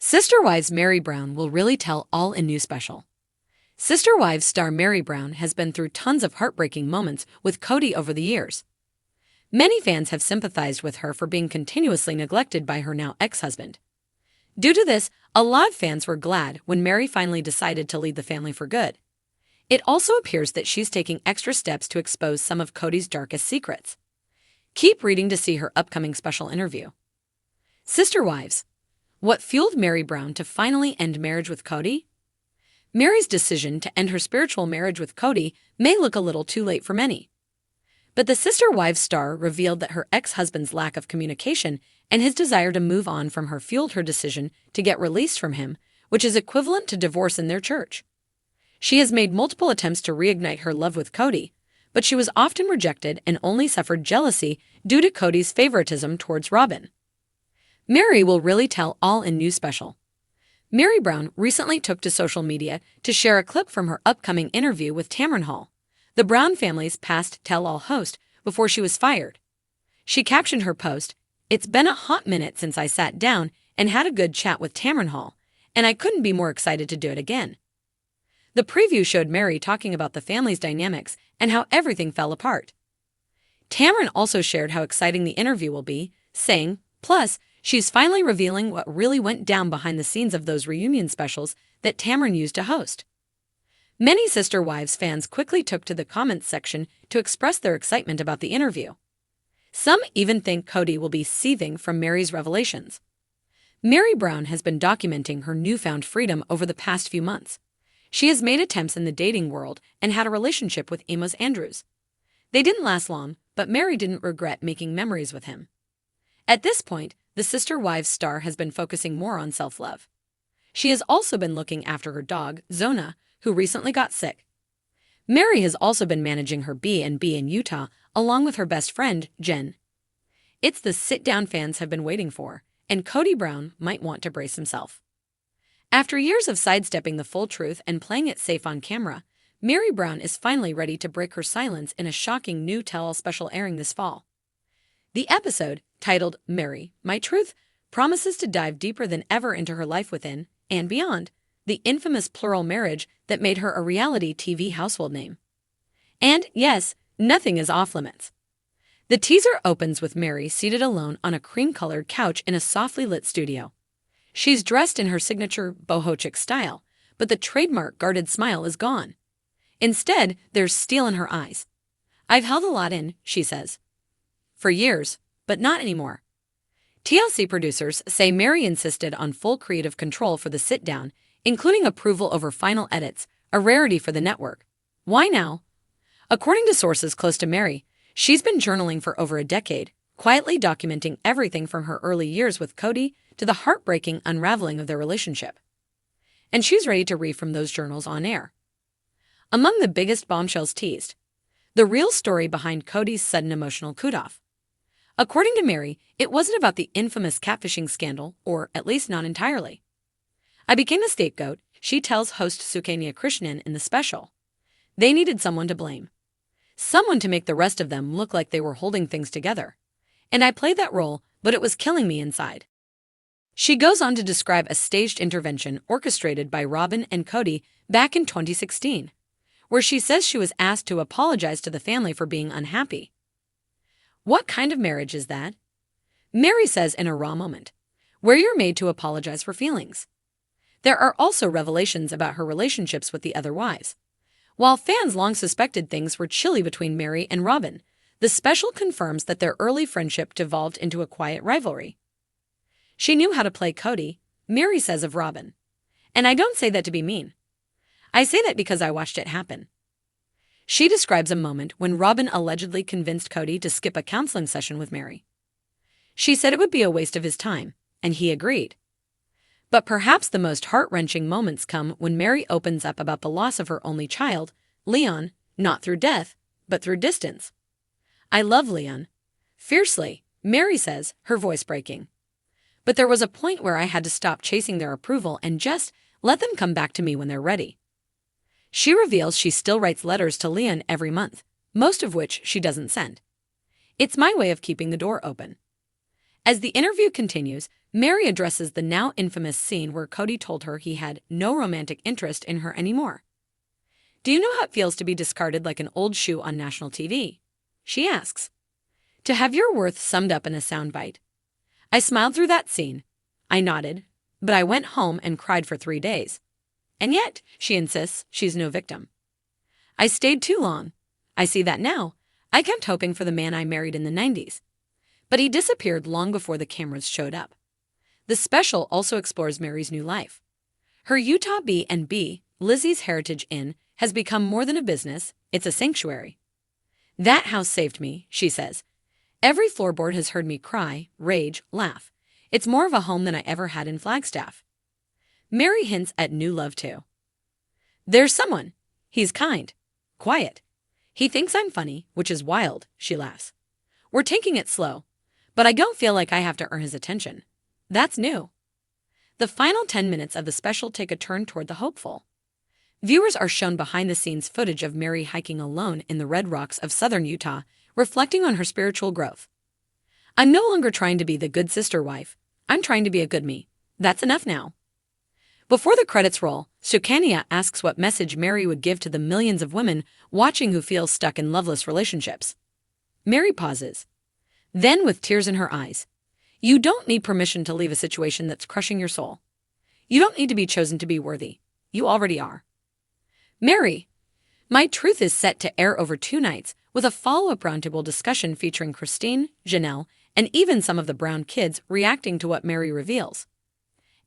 Sister Wives Meri Brown will really tell all in new special. Sister Wives star Meri Brown has been through tons of heartbreaking moments with Cody over the years. Many fans have sympathized with her for being continuously neglected by her now ex-husband. Due to this, a lot of fans were glad when Meri finally decided to lead the family for good. It also appears that she's taking extra steps to expose some of Cody's darkest secrets. Keep reading to see her upcoming special interview. Sister Wives. What fueled Meri Brown to finally end marriage with Cody? Meri's decision to end her spiritual marriage with Cody may look a little too late for many. But the Sister Wives star revealed that her ex-husband's lack of communication and his desire to move on from her fueled her decision to get released from him, which is equivalent to divorce in their church. She has made multiple attempts to reignite her love with Cody, but she was often rejected and only suffered jealousy due to Cody's favoritism towards Robin. Meri will really tell all in new special. Meri Brown recently took to social media to share a clip from her upcoming interview with Tamron Hall, the Brown family's past tell-all host, before she was fired. She captioned her post, "It's been a hot minute since I sat down and had a good chat with Tamron Hall, and I couldn't be more excited to do it again." The preview showed Meri talking about the family's dynamics and how everything fell apart. Tamron also shared how exciting the interview will be, saying, "Plus, she's finally revealing what really went down behind the scenes of those reunion specials that Tamron used to host." Many Sister Wives fans quickly took to the comments section to express their excitement about the interview. Some even think Cody will be seething from Meri's revelations. Meri Brown has been documenting her newfound freedom over the past few months. She has made attempts in the dating world and had a relationship with Amos Andrews. They didn't last long, but Meri didn't regret making memories with him. At this point, the Sister Wives star has been focusing more on self-love. She has also been looking after her dog, Zona, who recently got sick. Meri has also been managing her B&B in Utah along with her best friend, Jen. It's the sit-down fans have been waiting for, and Cody Brown might want to brace himself. After years of sidestepping the full truth and playing it safe on camera, Meri Brown is finally ready to break her silence in a shocking new tell-all special airing this fall. The episode, titled Meri, My Truth, promises to dive deeper than ever into her life within and beyond the infamous plural marriage that made her a reality TV household name. And yes, nothing is off-limits. The teaser opens with Meri seated alone on a cream-colored couch in a softly lit studio. She's dressed in her signature boho chick style, but the trademark guarded smile is gone. Instead, there's steel in her eyes. "I've held a lot in," she says. "For years, but not anymore." TLC producers say Meri insisted on full creative control for the sit-down, including approval over final edits, a rarity for the network. Why now? According to sources close to Meri, she's been journaling for over a decade, quietly documenting everything from her early years with Cody to the heartbreaking unraveling of their relationship. And she's ready to read from those journals on air. Among the biggest bombshells teased, the real story behind Cody's sudden emotional cool-off. According to Meri, it wasn't about the infamous catfishing scandal, or at least not entirely. "I became the scapegoat," she tells host Cristin in the special. "They needed someone to blame. Someone to make the rest of them look like they were holding things together. And I played that role, but it was killing me inside." She goes on to describe a staged intervention orchestrated by Robin and Cody back in 2016, where she says she was asked to apologize to the family for being unhappy. What kind of marriage is that? Meri says in a raw moment, where you're made to apologize for feelings. There are also revelations about her relationships with the other wives. While fans long suspected things were chilly between Meri and Robin, the special confirms that their early friendship devolved into a quiet rivalry. "She knew how to play Cody," Meri says of Robin. "And I don't say that to be mean. I say that because I watched it happen." She describes a moment when Robin allegedly convinced Cody to skip a counseling session with Meri. She said it would be a waste of his time, and he agreed. But perhaps the most heart-wrenching moments come when Meri opens up about the loss of her only child, Leon, not through death, but through distance. "I love Leon fiercely," Meri says, her voice breaking. "But there was a point where I had to stop chasing their approval and just let them come back to me when they're ready." She reveals she still writes letters to Leon every month, most of which she doesn't send. "It's my way of keeping the door open." As the interview continues, Meri addresses the now infamous scene where Cody told her he had no romantic interest in her anymore. "Do you know how it feels to be discarded like an old shoe on national TV?" she asks. "To have your worth summed up in a soundbite." "I smiled through that scene. I nodded, but I went home and cried for 3 days. And yet," she insists, she's no victim. "I stayed too long. I see that now. I kept hoping for the man I married in the 90s. But he disappeared long before the cameras showed up." The special also explores Meri's new life. Her Utah B&B, Lizzie's Heritage Inn, has become more than a business, it's a sanctuary. "That house saved me," she says. "Every floorboard has heard me cry, rage, laugh. It's more of a home than I ever had in Flagstaff." Meri hints at new love too. "There's someone. He's kind. Quiet. He thinks I'm funny, which is wild," she laughs. "We're taking it slow, but I don't feel like I have to earn his attention. That's new." The final 10 minutes of the special take a turn toward the hopeful. Viewers are shown behind-the-scenes footage of Meri hiking alone in the red rocks of southern Utah, reflecting on her spiritual growth. "I'm no longer trying to be the good sister wife. I'm trying to be a good me. That's enough now." Before the credits roll, Sukania asks what message Meri would give to the millions of women watching who feel stuck in loveless relationships. Meri pauses. Then, with tears in her eyes, "You don't need permission to leave a situation that's crushing your soul. You don't need to be chosen to be worthy. You already are." Meri. My Truth is set to air over 2 nights, with a follow-up roundtable discussion featuring Cristin, Janelle, and even some of the Brown kids reacting to what Meri reveals.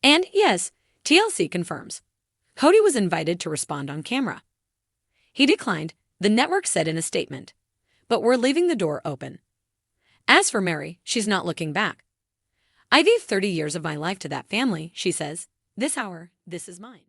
And yes, TLC confirms, Cody was invited to respond on camera. He declined, the network said in a statement. "But we're leaving the door open." As for Meri, she's not looking back. "I gave 30 years of my life to that family," she says. "This hour, this is mine."